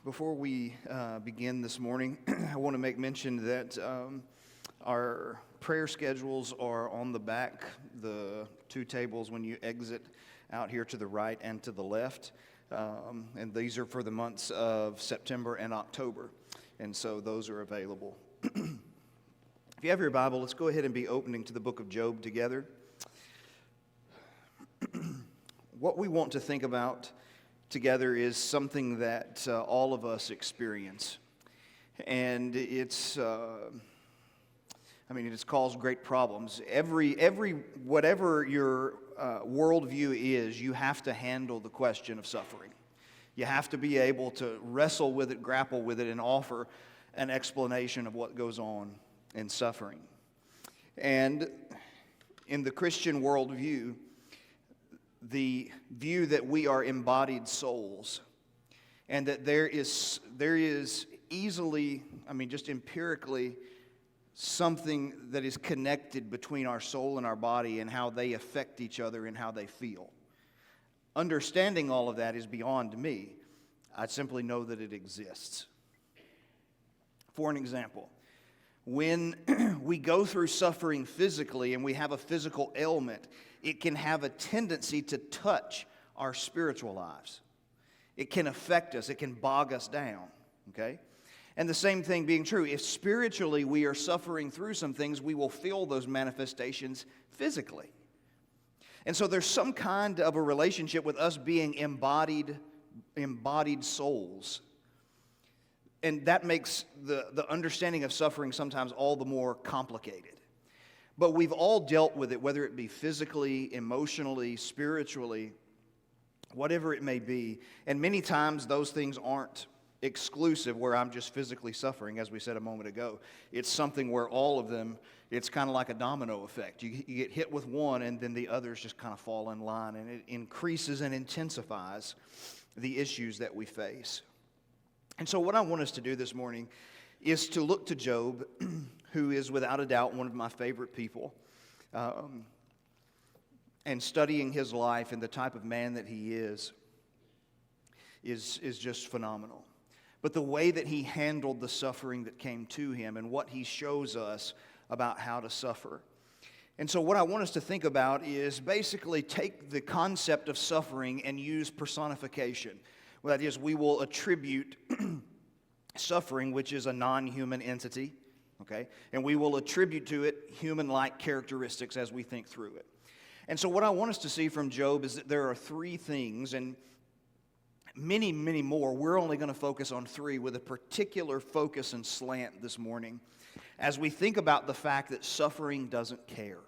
Before we begin this morning, I want to make mention that our prayer schedules are on the back, the two tables when you exit out here to the right and to the left. And these are for the months of September and October. And so those are available. If you have your Bible, let's go ahead and be opening to the book of Job together. What we want to think about together is something that all of us experience. And it's caused great problems. Whatever your worldview is, you have to handle the question of suffering. You have to be able to wrestle with it, grapple with it, and offer an explanation of what goes on in suffering. And in the Christian worldview, the view that we are embodied souls, and that there is easily, just empirically, something that is connected between our soul and our body and how they affect each other and how they feel. Understanding all of that is beyond me. I simply know that it exists. For an example, when we go through suffering physically and we have a physical ailment, it can have a tendency to touch our spiritual lives. It can affect us. It can bog us down, okay? And the same thing being true, if spiritually we are suffering through some things, we will feel those manifestations physically. And so there's some kind of a relationship with us being embodied souls. And that makes the understanding of suffering sometimes all the more complicated. But we've all dealt with it, whether it be physically, emotionally, spiritually, whatever it may be. And many times those things aren't exclusive, where I'm just physically suffering, as we said a moment ago. It's something where all of them, it's kind of like a domino effect. You get hit with one, and then the others just kind of fall in line, and it increases and intensifies the issues that we face. And so what I want us to do this morning is to look to Job, who is without a doubt one of my favorite people, and studying his life and the type of man that he is just phenomenal. But the way that he handled the suffering that came to him and what he shows us about how to suffer. And so what I want us to think about is basically take the concept of suffering and use personification. Well, that is, we will attribute suffering, which is a non-human entity, okay? And we will attribute to it human-like characteristics as we think through it. And so what I want us to see from Job is that there are three things, and many, many more. We're only going to focus on three with a particular focus and slant this morning as we think about the fact that suffering doesn't care.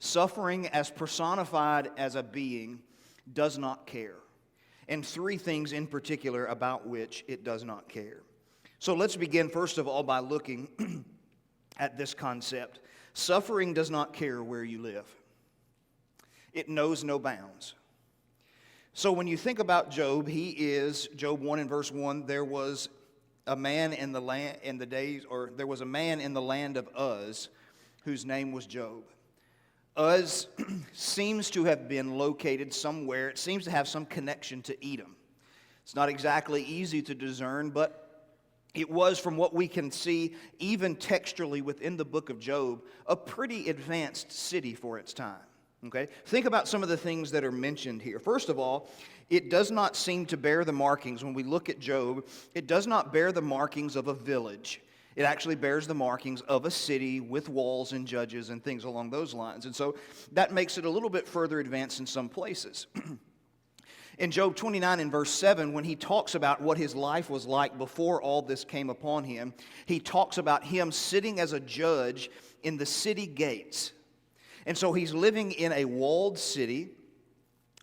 Suffering, as personified as a being, does not care. And three things in particular about which it does not care. So let's begin first of all by looking at this concept. Suffering does not care where you live. It knows no bounds. So when you think about Job, Job 1 and verse 1, there was a man in the land there was a man in the land of Uz whose name was Job. Uz seems to have been located somewhere. It seems to have some connection to Edom. It's not exactly easy to discern, but it was, from what we can see, even textually within the book of Job, a pretty advanced city for its time. Okay? Think about some of the things that are mentioned here. First of all, it does not seem to bear the markings, when we look at Job, it does not bear the markings of a village. It actually bears the markings of a city with walls and judges and things along those lines. And so that makes it a little bit further advanced in some places. In Job 29 and verse 7, when he talks about what his life was like before all this came upon him, he talks about him sitting as a judge in the city gates. And so he's living in a walled city.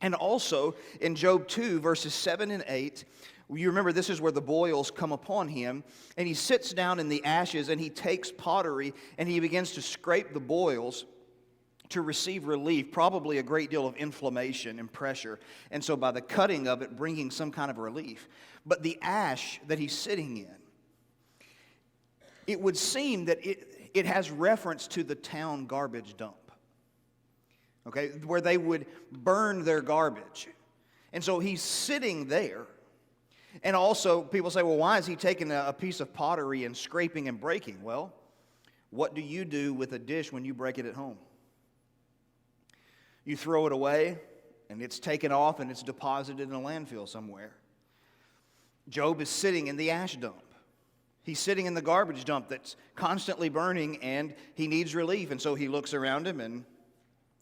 And also in Job 2, verses 7 and 8, you remember this is where the boils come upon him, and he sits down in the ashes and he takes pottery and he begins to scrape the boils to receive relief, probably a great deal of inflammation and pressure. And so by the cutting of it, bringing some kind of relief. But the ash that he's sitting in, it would seem that it has reference to the town garbage dump. Okay, where they would burn their garbage. And so he's sitting there, And also, people say, well, why is he taking a piece of pottery and scraping and breaking? Well, what do you do with a dish when you break it at home? You throw it away, and it's taken off, and it's deposited in a landfill somewhere. Job is sitting in the ash dump. He's sitting in the garbage dump that's constantly burning, and he needs relief. And so he looks around him, and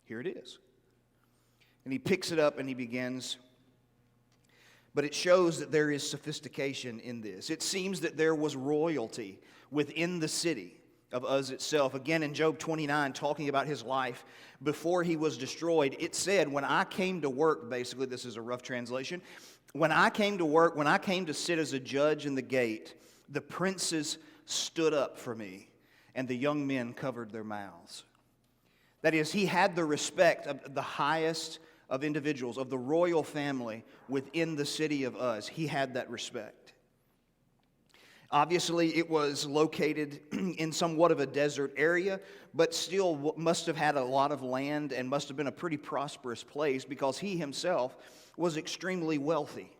here it is. And he picks it up, and he begins. But it shows that there is sophistication in this. It seems that there was royalty within the city of Uz itself. Again, in Job 29, talking about his life before he was destroyed, it said, when I came to work, basically, this is a rough translation, when I came to work, when I came to sit as a judge in the gate, the princes stood up for me, and the young men covered their mouths. That is, he had the respect of the highest of individuals, of the royal family within the city of Uz. He had that respect. Obviously, it was located in somewhat of a desert area, but still must have had a lot of land and must have been a pretty prosperous place because he himself was extremely wealthy.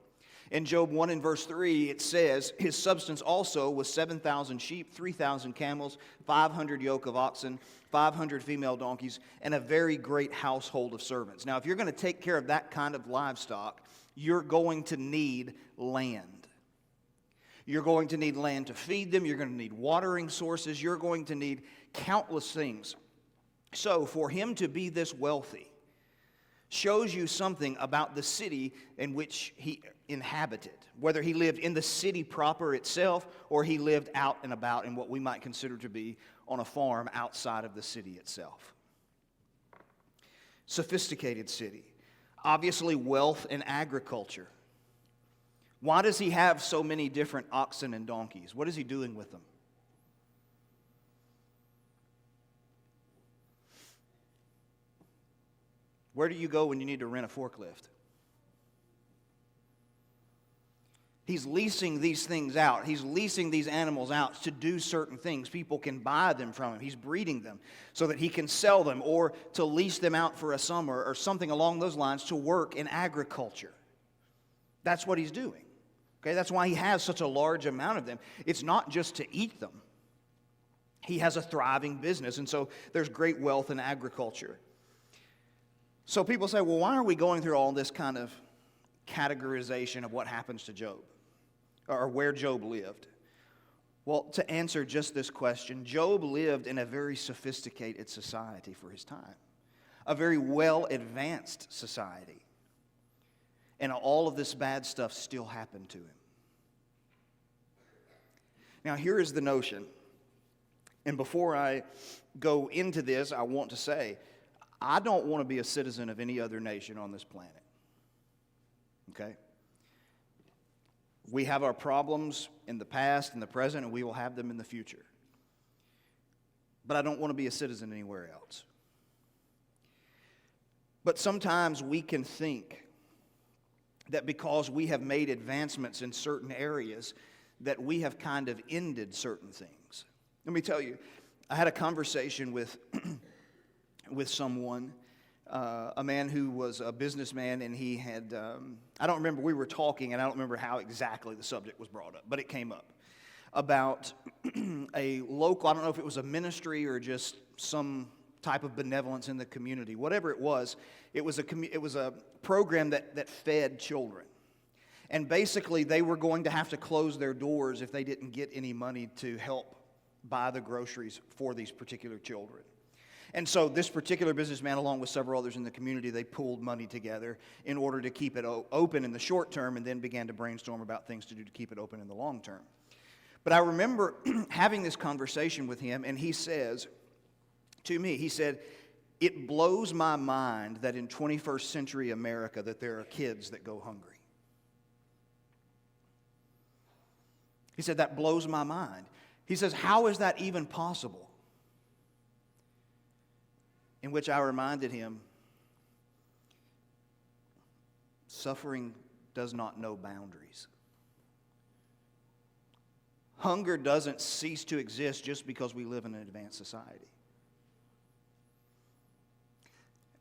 In Job 1 and verse 3, it says, his substance also was 7,000 sheep, 3,000 camels, 500 yoke of oxen, 500 female donkeys, and a very great household of servants. Now, if you're going to take care of that kind of livestock, you're going to need land. You're going to need land to feed them. You're going to need watering sources. You're going to need countless things. So, for him to be this wealthy shows you something about the city in which he inhabited, whether he lived in the city proper itself or he lived out and about in what we might consider to be on a farm outside of the city itself. Sophisticated city. Obviously, wealth and agriculture. Why does he have so many different oxen and donkeys? What is he doing with them? Where do you go when you need to rent a forklift? He's leasing these things out. He's leasing these animals out to do certain things. People can buy them from him. He's breeding them so that he can sell them or to lease them out for a summer or something along those lines to work in agriculture. That's what he's doing. Okay, that's why he has such a large amount of them. It's not just to eat them. He has a thriving business, and so there's great wealth in agriculture. So people say, well, why are we going through all this kind of categorization of what happens to Job or where Job lived? Well, to answer just this question, Job lived in a very sophisticated society for his time, a very well-advanced society. And all of this bad stuff still happened to him. Now, here is the notion. And before I go into this, I want to say, I don't want to be a citizen of any other nation on this planet. Okay? We have our problems in the past, in the present, and we will have them in the future. But I don't want to be a citizen anywhere else. But sometimes we can think that because we have made advancements in certain areas, that we have kind of ended certain things. Let me tell you, I had a conversation with someone, a man who was a businessman, and he had, I don't remember, we were talking, and I don't remember how exactly the subject was brought up, but it came up about a local, I don't know if it was a ministry or just some type of benevolence in the community. Whatever it was a program that fed children. And basically, they were going to have to close their doors if they didn't get any money to help buy the groceries for these particular children. And so this particular businessman, along with several others in the community, they pooled money together in order to keep it open in the short term and then began to brainstorm about things to do to keep it open in the long term. But I remember having this conversation with him, and he says to me, he said, it blows my mind that in 21st century America that there are kids that go hungry. He said, that blows my mind. He says, how is that even possible? In which I reminded him, suffering does not know boundaries. Hunger doesn't cease to exist just because we live in an advanced society.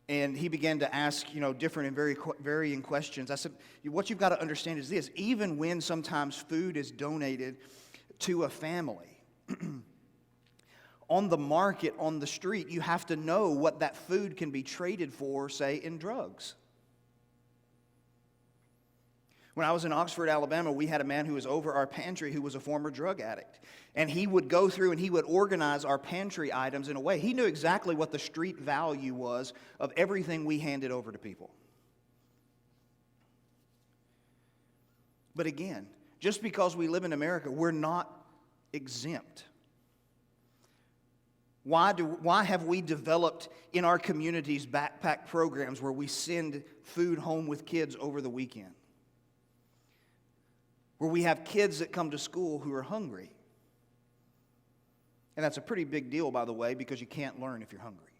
And he began to ask, different and varying questions. I said, what you've got to understand is this: even when sometimes food is donated to a family, on the market, on the street, you have to know what that food can be traded for, say, in drugs. When I was in Oxford, Alabama, we had a man who was over our pantry who was a former drug addict. And he would go through and he would organize our pantry items in a way. He knew exactly what the street value was of everything we handed over to people. But again, just because we live in America, we're not exempt. Why have we developed in our communities backpack programs where we send food home with kids over the weekend? Where we have kids that come to school who are hungry. And that's a pretty big deal, by the way, because you can't learn if you're hungry.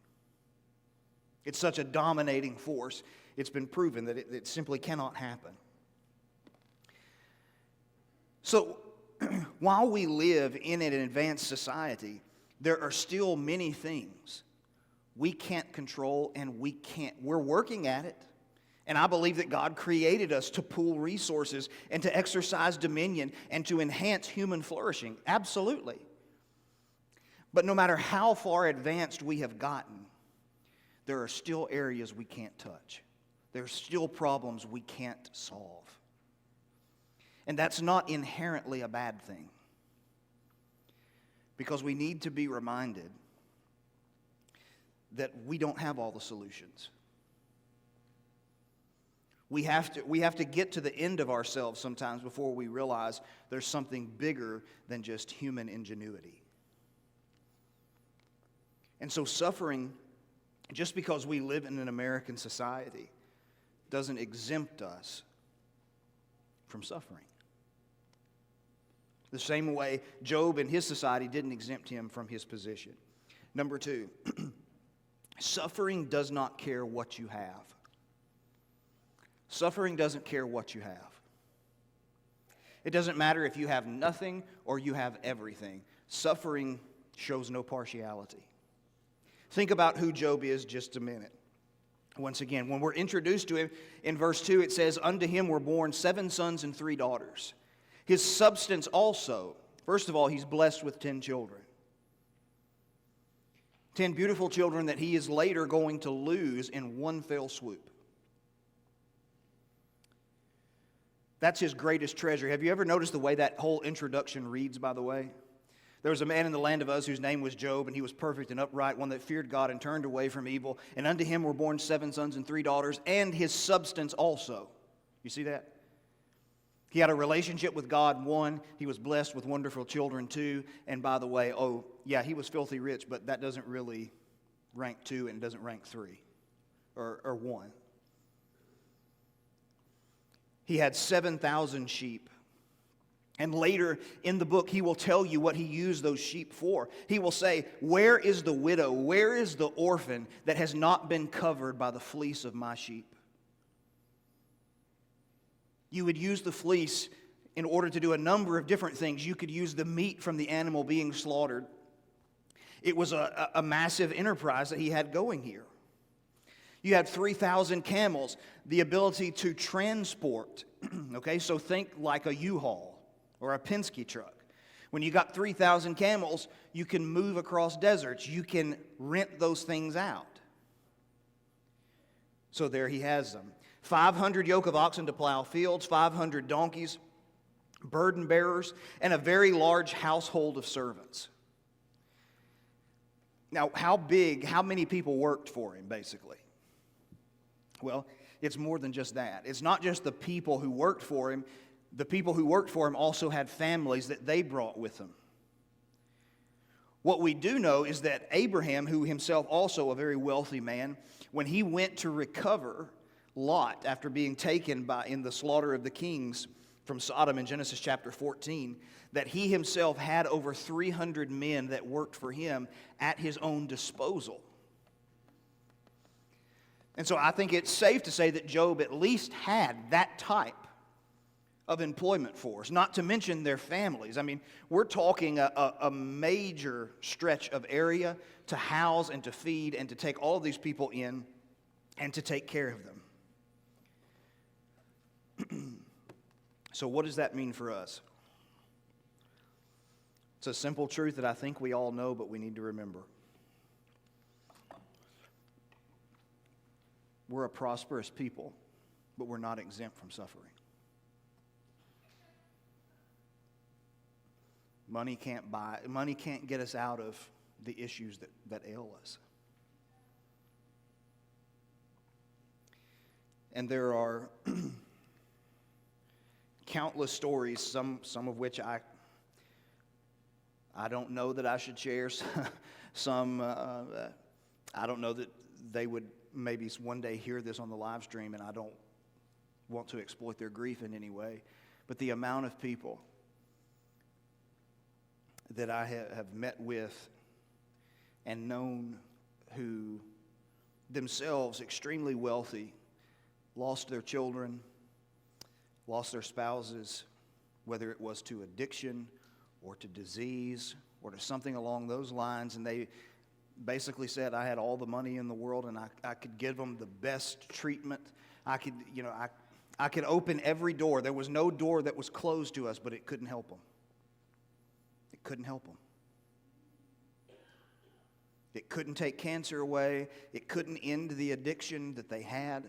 It's such a dominating force, it's been proven that it simply cannot happen. So, while we live in an advanced society, there are still many things we can't control, and we're working at it. And I believe that God created us to pool resources and to exercise dominion and to enhance human flourishing. Absolutely. But no matter how far advanced we have gotten, there are still areas we can't touch. There are still problems we can't solve. And that's not inherently a bad thing. Because we need to be reminded that we don't have all the solutions. We have to get to the end of ourselves sometimes before we realize there's something bigger than just human ingenuity. And so suffering, just because we live in an American society, doesn't exempt us from suffering. The same way Job and his society didn't exempt him from his position. Number 2, suffering does not care what you have. Suffering doesn't care what you have. It doesn't matter if you have nothing or you have everything. Suffering shows no partiality. Think about who Job is just a minute. Once again, when we're introduced to him, in verse 2 it says, "Unto him were born 7 sons and 3 daughters. His substance also," first of all, he's blessed with 10 children. 10 beautiful children that he is later going to lose in one fell swoop. That's his greatest treasure. Have you ever noticed the way that whole introduction reads, by the way? There was a man in the land of Uz whose name was Job, and he was perfect and upright, one that feared God and turned away from evil. And unto him were born 7 sons and 3 daughters, and his substance also. You see that? He had a relationship with God, 1. He was blessed with wonderful children, 2. And by the way, he was filthy rich, but that doesn't really rank 2 and doesn't rank 3 or 1. He had 7,000 sheep. And later in the book, he will tell you what he used those sheep for. He will say, "Where is the widow? Where is the orphan that has not been covered by the fleece of my sheep?" You would use the fleece in order to do a number of different things. You could use the meat from the animal being slaughtered. It was a massive enterprise that he had going here. You had 3,000 camels, the ability to transport. Okay, so think like a U-Haul or a Penske truck. When you got 3,000 camels, you can move across deserts. You can rent those things out. So there he has them. 500 yoke of oxen to plow fields, 500 donkeys, burden bearers, and a very large household of servants. Now, how many people worked for him, basically? Well, it's more than just that. It's not just the people who worked for him. The people who worked for him also had families that they brought with them. What we do know is that Abraham, who himself also a very wealthy man, when he went to recover Lot after being taken in the slaughter of the kings from Sodom in Genesis chapter 14, that he himself had over 300 men that worked for him at his own disposal. And so I think it's safe to say that Job at least had that type of employment force, not to mention their families. I mean, we're talking a major stretch of area to house and to feed and to take all of these people in and to take care of them. So what does that mean for us? It's a simple truth that I think we all know, but we need to remember. We're a prosperous people, but we're not exempt from suffering. Money can't get us out of the issues that ail us. And there are countless stories, some of which I don't know that I should share. Some, I don't know that they would maybe one day hear this on the live stream, and I don't want to exploit their grief in any way. But the amount of people that I have met with and known who themselves extremely wealthy, lost their children, lost their spouses, whether it was to addiction or to disease or to something along those lines, and they basically said, I had all the money in the world and I could give them the best treatment. I could open every door. There was no door that was closed to us, but it couldn't help them. It couldn't help them. It couldn't take cancer away. It couldn't end the addiction that they had.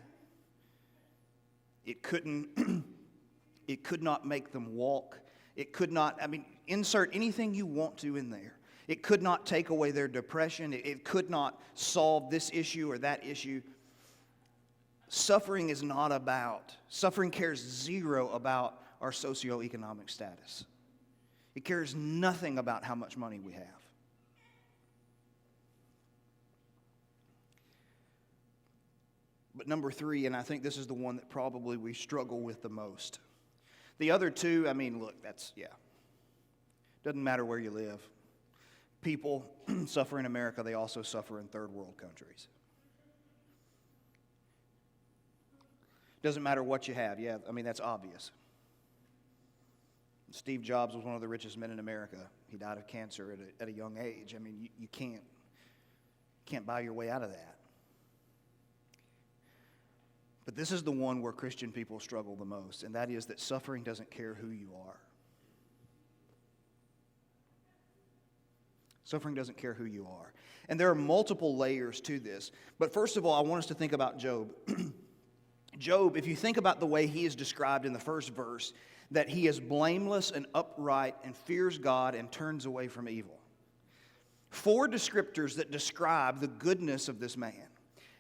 It could not make them walk. It could not, insert anything you want to in there. It could not take away their depression. It could not solve this issue or that issue. Suffering cares zero about our socioeconomic status. It cares nothing about how much money we have. But number 3, and I think this is the one that probably we struggle with the most. The other two, doesn't matter where you live. People suffer in America, they also suffer in third world countries. Doesn't matter what you have. That's obvious. Steve Jobs was one of the richest men in America. He died of cancer at a young age. You can't buy your way out of that. But this is the one where Christian people struggle the most, and that is that suffering doesn't care who you are. Suffering doesn't care who you are. And there are multiple layers to this. But first of all, I want us to think about Job. Job, if you think about the way he is described in the first verse, that he is blameless and upright and fears God and turns away from evil. 4 descriptors that describe the goodness of this man.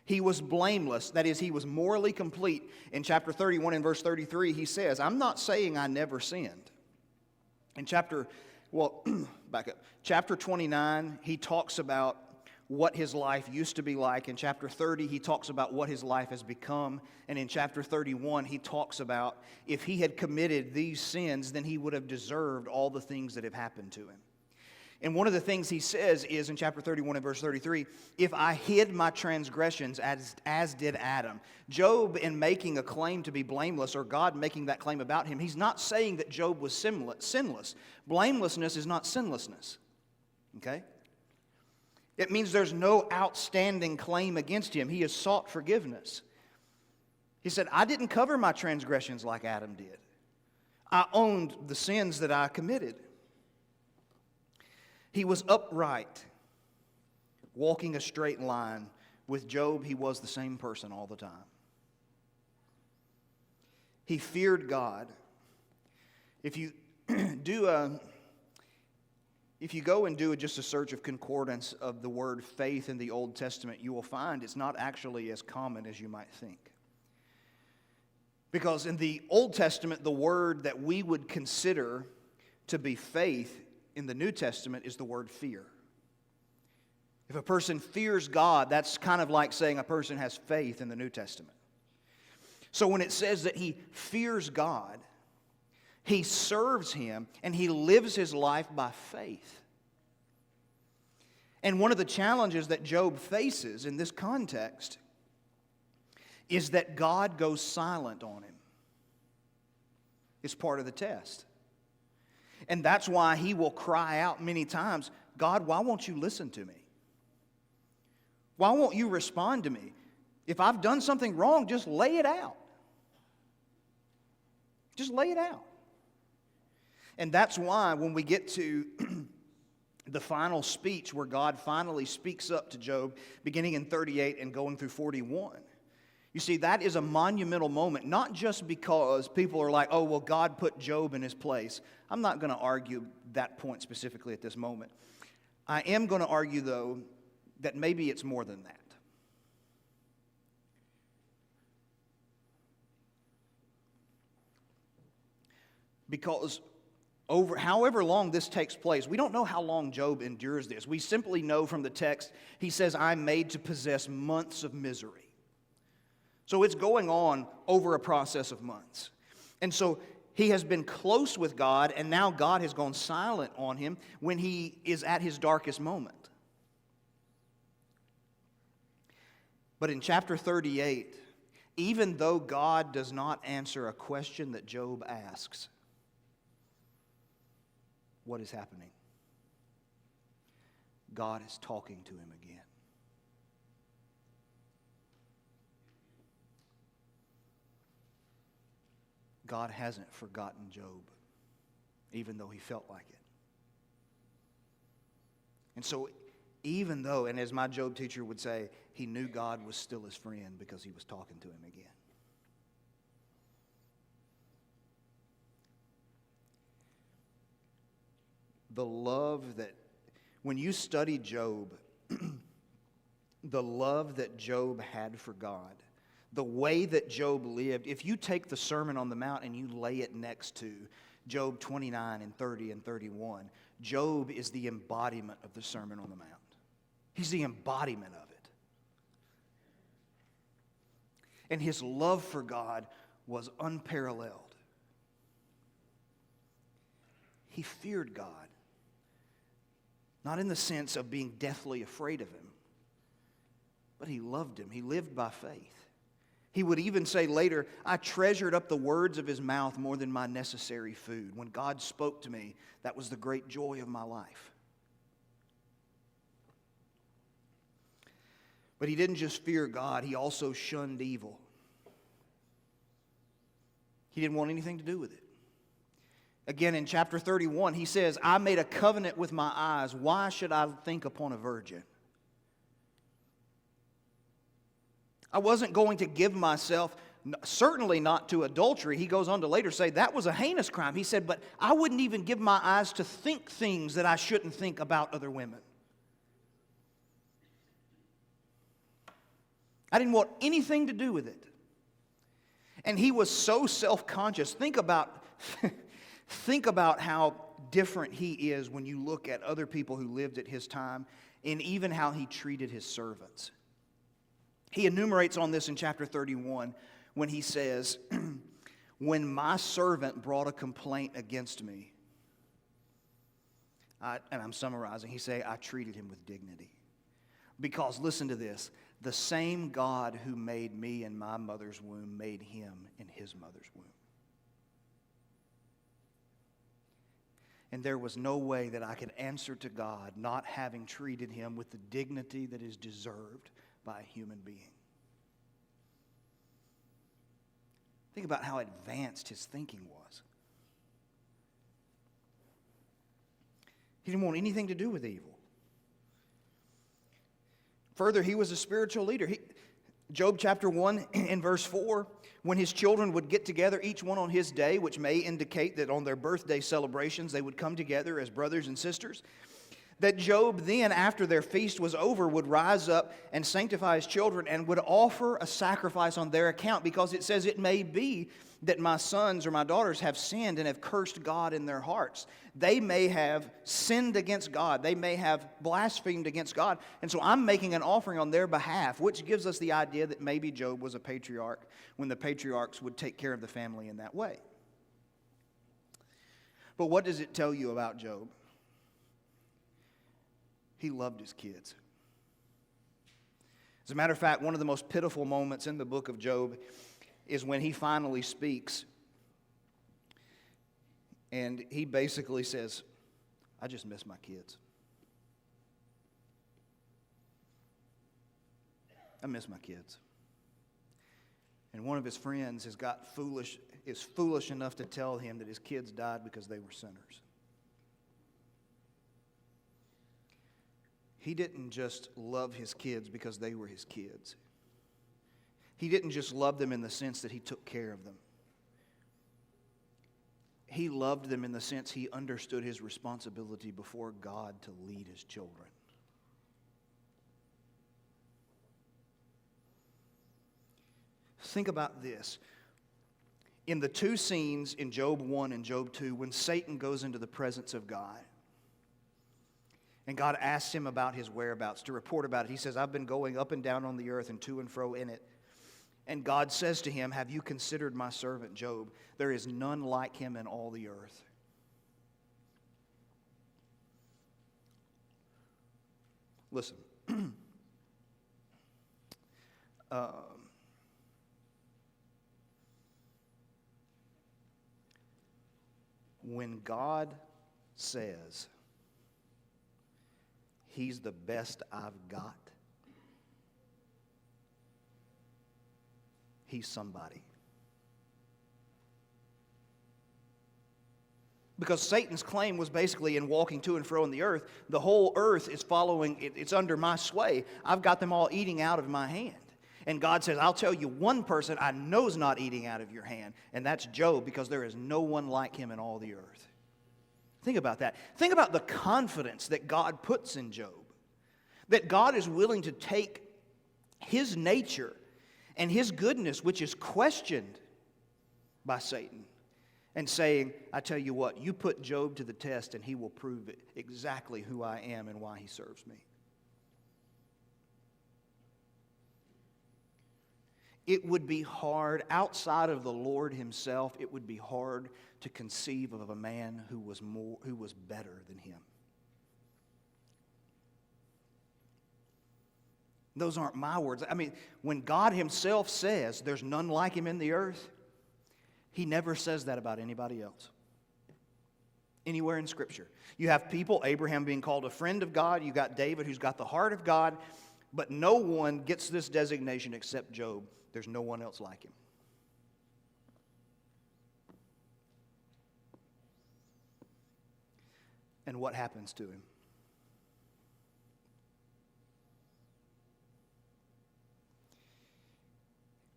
He was blameless, that is, he was morally complete. In chapter 31 and verse 33, he says, I'm not saying I never sinned. In chapter 29, he talks about what his life used to be like. In chapter 30, he talks about what his life has become. And in chapter 31, he talks about if he had committed these sins, then he would have deserved all the things that have happened to him. And one of the things he says is in chapter 31 and verse 33, if I hid my transgressions as did Adam. Job, in making a claim to be blameless, or God making that claim about him, he's not saying that Job was sinless. Blamelessness is not sinlessness. Okay? It means there's no outstanding claim against him. He has sought forgiveness. He said, I didn't cover my transgressions like Adam did. I owned the sins that I committed. He was upright, walking a straight line. With Job, he was the same person all the time. He feared God. If you go and do just a search of concordance of the word faith in the Old Testament, you will find it's not actually as common as you might think. Because in the Old Testament, the word that we would consider to be faith in the New Testament is the word fear. If a person fears God, that's kind of like saying a person has faith in the New Testament. So when it says that he fears God, he serves Him, and he lives his life by faith. And one of the challenges that Job faces in this context is that God goes silent on him. It's part of the test. And that's why he will cry out many times, God, why won't you listen to me? Why won't you respond to me? If I've done something wrong, just lay it out. Just lay it out. And that's why when we get to the final speech where God finally speaks up to Job, beginning in 38 and going through 41, you see, that is a monumental moment, not just because people are like, oh, well, God put Job in his place. I'm not going to argue that point specifically at this moment. I am going to argue, though, that maybe it's more than that. Because however long this takes place, we don't know how long Job endures this. We simply know from the text, he says, I'm made to possess months of misery. So it's going on over a process of months. And so he has been close with God, and now God has gone silent on him when he is at his darkest moment. But in chapter 38, even though God does not answer a question that Job asks, what is happening? God is talking to him again. God hasn't forgotten Job, even though he felt like it. And so, even though, and as my Job teacher would say, he knew God was still his friend because he was talking to him again. The love that, when you study Job, the love that Job had for God, the way that Job lived, if you take the Sermon on the Mount and you lay it next to Job 29 and 30 and 31, Job is the embodiment of the Sermon on the Mount. He's the embodiment of it. And his love for God was unparalleled. He feared God. Not in the sense of being deathly afraid of him, but he loved him. He lived by faith. He would even say later, I treasured up the words of his mouth more than my necessary food. When God spoke to me, that was the great joy of my life. But he didn't just fear God, he also shunned evil. He didn't want anything to do with it. Again, in chapter 31, he says, I made a covenant with my eyes. Why should I think upon a virgin? I wasn't going to give myself, certainly not to adultery. He goes on to later say that was a heinous crime. He said, but I wouldn't even give my eyes to think things that I shouldn't think about other women. I didn't want anything to do with it. And he was so self-conscious. Think about how different he is when you look at other people who lived at his time, and even how he treated his servants. He enumerates on this in chapter 31 when he says, when my servant brought a complaint against me, and I'm summarizing, he say, I treated him with dignity. Because, listen to this, the same God who made me in my mother's womb made him in his mother's womb. And there was no way that I could answer to God not having treated him with the dignity that is deserved by a human being. Think about how advanced his thinking was. He didn't want anything to do with evil. Further, he was a spiritual leader. Job chapter 1 and verse 4, when his children would get together, each one on his day, which may indicate that on their birthday celebrations they would come together as brothers and sisters, that Job then, after their feast was over, would rise up and sanctify his children and would offer a sacrifice on their account, because it says, it may be that my sons or my daughters have sinned and have cursed God in their hearts. They may have sinned against God. They may have blasphemed against God. And so I'm making an offering on their behalf, which gives us the idea that maybe Job was a patriarch when the patriarchs would take care of the family in that way. But what does it tell you about Job? He loved his kids. As a matter of fact, one of the most pitiful moments in the book of Job is when he finally speaks. And he basically says, I just miss my kids. I miss my kids. And one of his friends is foolish enough to tell him that his kids died because they were sinners. He didn't just love his kids because they were his kids. He didn't just love them in the sense that he took care of them. He loved them in the sense he understood his responsibility before God to lead his children. Think about this. In the two scenes in Job 1 and Job 2, when Satan goes into the presence of God, and God asks him about his whereabouts, to report about it. He says, I've been going up and down on the earth and to and fro in it. And God says to him, have you considered my servant Job? There is none like him in all the earth. Listen. When God says, He's the best I've got, He's somebody. Because Satan's claim was basically in walking to and fro in the earth, the whole earth is following, it's under my sway. I've got them all eating out of my hand. And God says, I'll tell you one person I know is not eating out of your hand, and that's Job, because there is no one like him in all the earth. Think about that. Think about the confidence that God puts in Job. That God is willing to take his nature and his goodness, which is questioned by Satan, and saying, I tell you what, you put Job to the test and he will prove it exactly who I am and why he serves me. It would be hard, outside of the Lord himself, it would be hard to conceive of a man who was better than him. Those aren't my words. I mean, when God himself says there's none like him in the earth, he never says that about anybody else. Anywhere in Scripture. You have people, Abraham being called a friend of God. You got David who's got the heart of God. But no one gets this designation except Job. There's no one else like him. And what happens to him?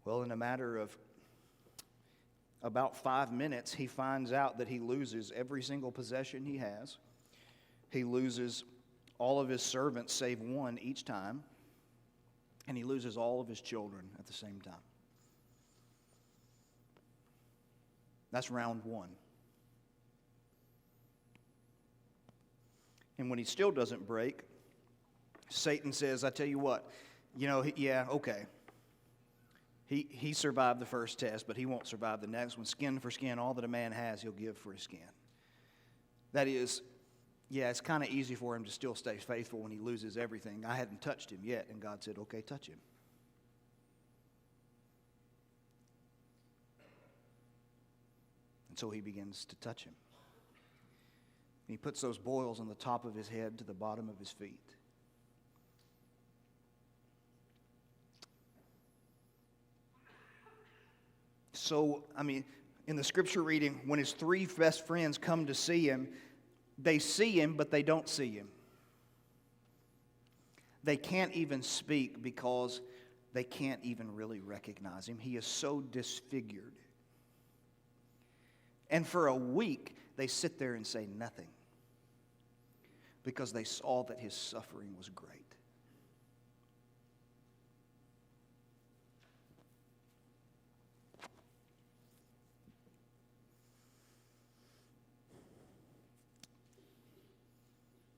Well, in a matter of about 5 minutes, he finds out that he loses every single possession he has. He loses all of his servants save one each time. And he loses all of his children at the same time. That's round one. And when he still doesn't break, Satan says, I tell you what, yeah, okay. He survived the first test, but he won't survive the next one. Skin for skin, all that a man has, he'll give for his skin. That is, yeah, it's kind of easy for him to still stay faithful when he loses everything. I hadn't touched him yet, and God said, okay, touch him. And so he begins to touch him. And he puts those boils on the top of his head to the bottom of his feet. So, in the scripture reading, when his three best friends come to see him, they see him, but they don't see him. They can't even speak because they can't even really recognize him. He is so disfigured. And for a week, they sit there and say nothing because they saw that his suffering was great.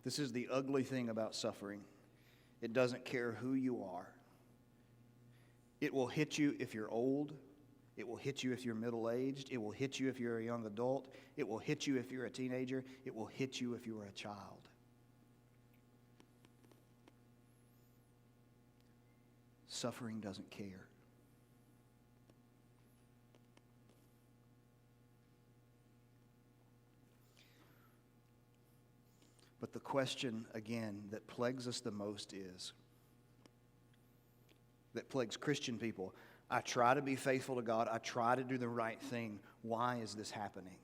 This is the ugly thing about suffering. It doesn't care who you are. It will hit you if you're old. It will hit you if you're middle-aged. It will hit you if you're a young adult. It will hit you if you're a teenager. It will hit you if you are a child. Suffering doesn't care. But the question, again, that plagues us the most that plagues Christian people, I try to be faithful to God. I try to do the right thing. Why is this happening?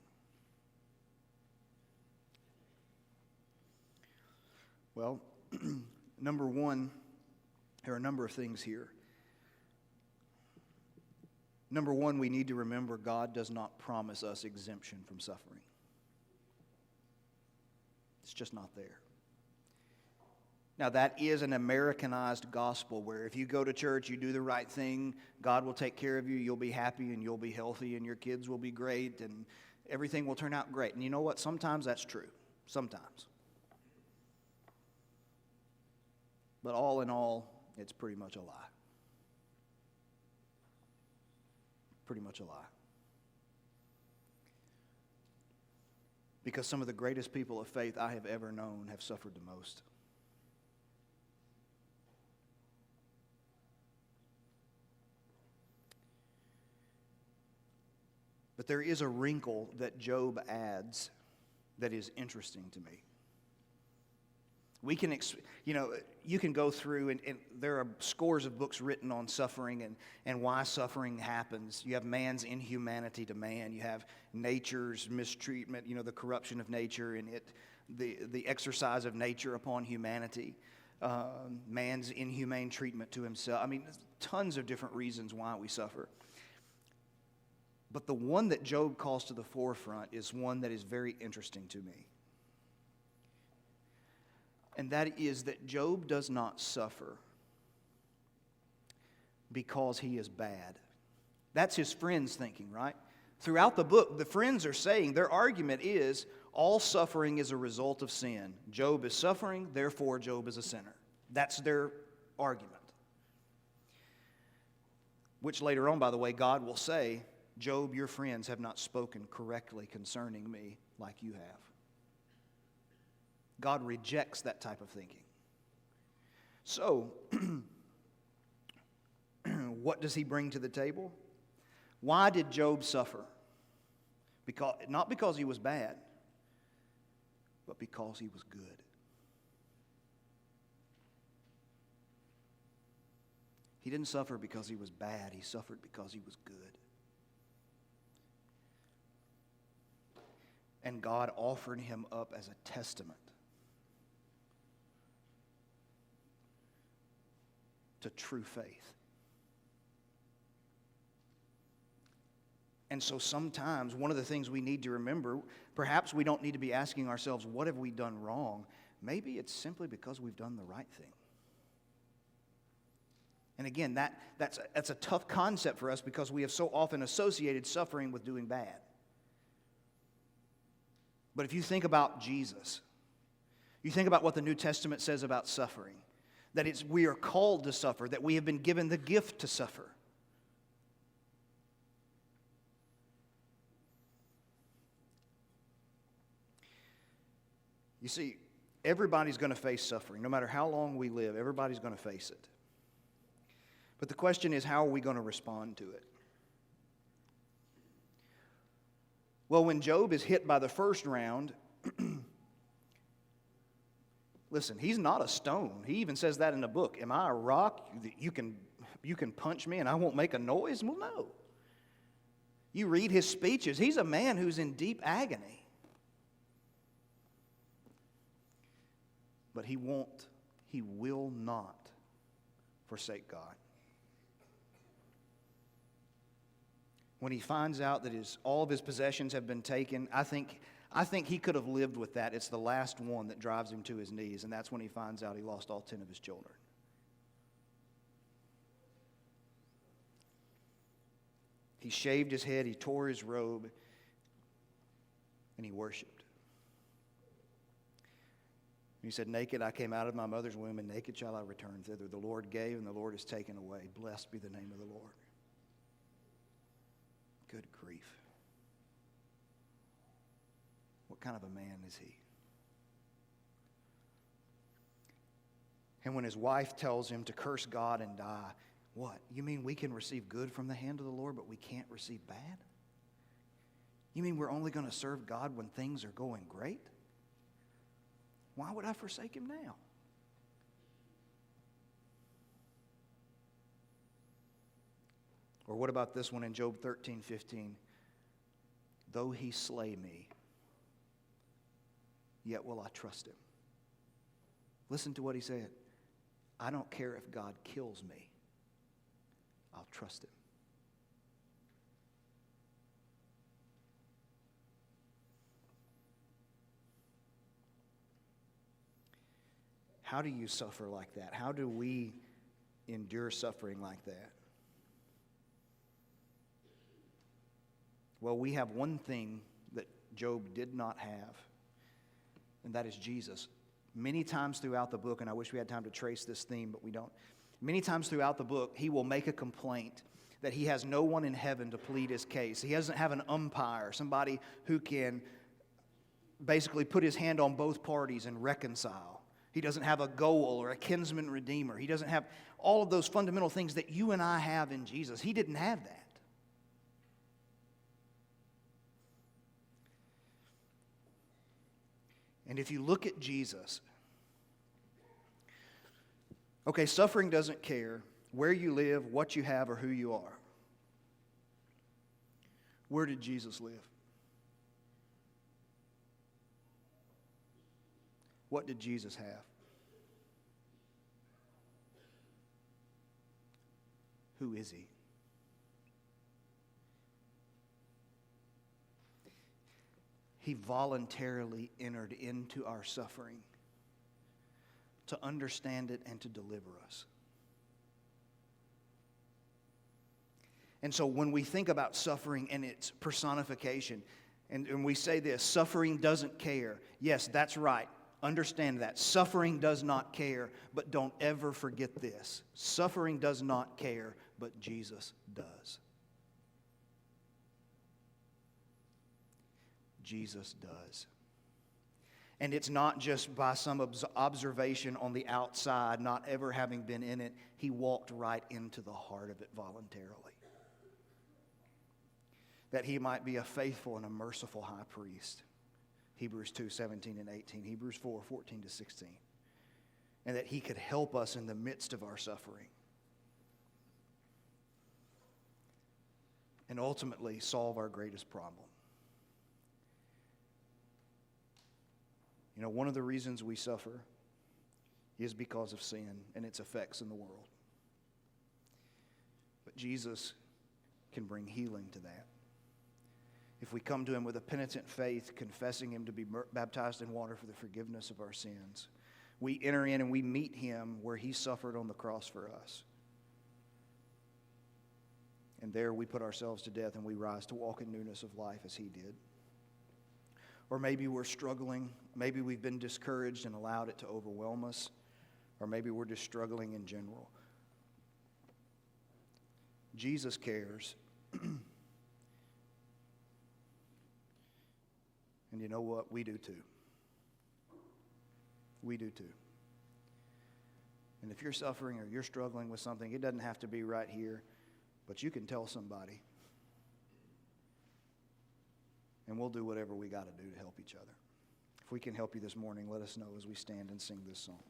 Well, number one, there are a number of things here. Number one, we need to remember God does not promise us exemption from suffering. It's just not there. Now, that is an Americanized gospel where if you go to church, you do the right thing, God will take care of you, you'll be happy and you'll be healthy and your kids will be great and everything will turn out great. And you know what? Sometimes that's true. Sometimes. But all in all, it's pretty much a lie. Pretty much a lie. Because some of the greatest people of faith I have ever known have suffered the most. But there is a wrinkle that Job adds that is interesting to me. We can, you can go through, and there are scores of books written on suffering and why suffering happens. You have man's inhumanity to man. You have nature's mistreatment, the corruption of nature and the exercise of nature upon humanity. Man's inhumane treatment to himself. I mean, tons of different reasons why we suffer. But the one that Job calls to the forefront is one that is very interesting to me. And that is that Job does not suffer because he is bad. That's his friends thinking, right? Throughout the book, the friends are saying, their argument is, all suffering is a result of sin. Job is suffering, therefore Job is a sinner. That's their argument. Which later on, by the way, God will say, Job, your friends have not spoken correctly concerning me like you have. God rejects that type of thinking. So, what does he bring to the table? Why did Job suffer? Not because he was bad, but because he was good. He didn't suffer because he was bad. He suffered because he was good. And God offered him up as a testament to true faith. And so sometimes one of the things we need to remember, perhaps we don't need to be asking ourselves, what have we done wrong? Maybe it's simply because we've done the right thing. And again, that's a tough concept for us because we have so often associated suffering with doing bad. But if you think about Jesus, you think about what the New Testament says about suffering, that we are called to suffer, that we have been given the gift to suffer. You see, everybody's going to face suffering. No matter how long we live, everybody's going to face it. But the question is, how are we going to respond to it? Well, when Job is hit by the first round, listen, he's not a stone. He even says that in the book. Am I a rock? You can punch me and I won't make a noise? Well, no. You read his speeches. He's a man who's in deep agony. But he will not forsake God. When he finds out that all of his possessions have been taken, I think he could have lived with that. It's the last one that drives him to his knees, and that's when he finds out he lost all 10 of his children. He shaved his head, he tore his robe, and he worshiped. He said, naked I came out of my mother's womb, and naked shall I return thither. The Lord gave, and the Lord has taken away. Blessed be the name of the Lord. Good grief. What kind of a man is he? And when his wife tells him to curse God and die, what? You mean we can receive good from the hand of the Lord, but we can't receive bad? You mean we're only going to serve God when things are going great? Why would I forsake him now? Or what about this one in Job 13:15? Though he slay me, yet will I trust him. Listen to what he said. I don't care if God kills me. I'll trust him. How do you suffer like that? How do we endure suffering like that? Well, we have one thing that Job did not have, and that is Jesus. Many times throughout the book, and I wish we had time to trace this theme, but we don't. Many times throughout the book, he will make a complaint that he has no one in heaven to plead his case. He doesn't have an umpire, somebody who can basically put his hand on both parties and reconcile. He doesn't have a goal or a kinsman redeemer. He doesn't have all of those fundamental things that you and I have in Jesus. He didn't have that. And if you look at Jesus, okay, suffering doesn't care where you live, what you have, or who you are. Where did Jesus live? What did Jesus have? Who is he? He voluntarily entered into our suffering to understand it and to deliver us. And so when we think about suffering and its personification, and we say this, suffering doesn't care. Yes, that's right. Understand that. Suffering does not care, but don't ever forget this. Suffering does not care, but Jesus does. Jesus does. And it's not just by some observation on the outside, not ever having been in it. He walked right into the heart of it voluntarily. That he might be a faithful and a merciful high priest. Hebrews 2:17 and 18. Hebrews 4:14 to 16. And that he could help us in the midst of our suffering. And ultimately solve our greatest problem. You know, one of the reasons we suffer is because of sin and its effects in the world. But Jesus can bring healing to that. If we come to him with a penitent faith, confessing him to be baptized in water for the forgiveness of our sins, we enter in and we meet him where he suffered on the cross for us. And there we put ourselves to death and we rise to walk in newness of life as he did. Or maybe we're struggling. Maybe we've been discouraged and allowed it to overwhelm us. Or maybe we're just struggling in general. Jesus cares. And you know what? We do too. We do too. And if you're suffering or you're struggling with something, it doesn't have to be right here, but you can tell somebody. And we'll do whatever we got to do to help each other. If we can help you this morning, let us know as we stand and sing this song.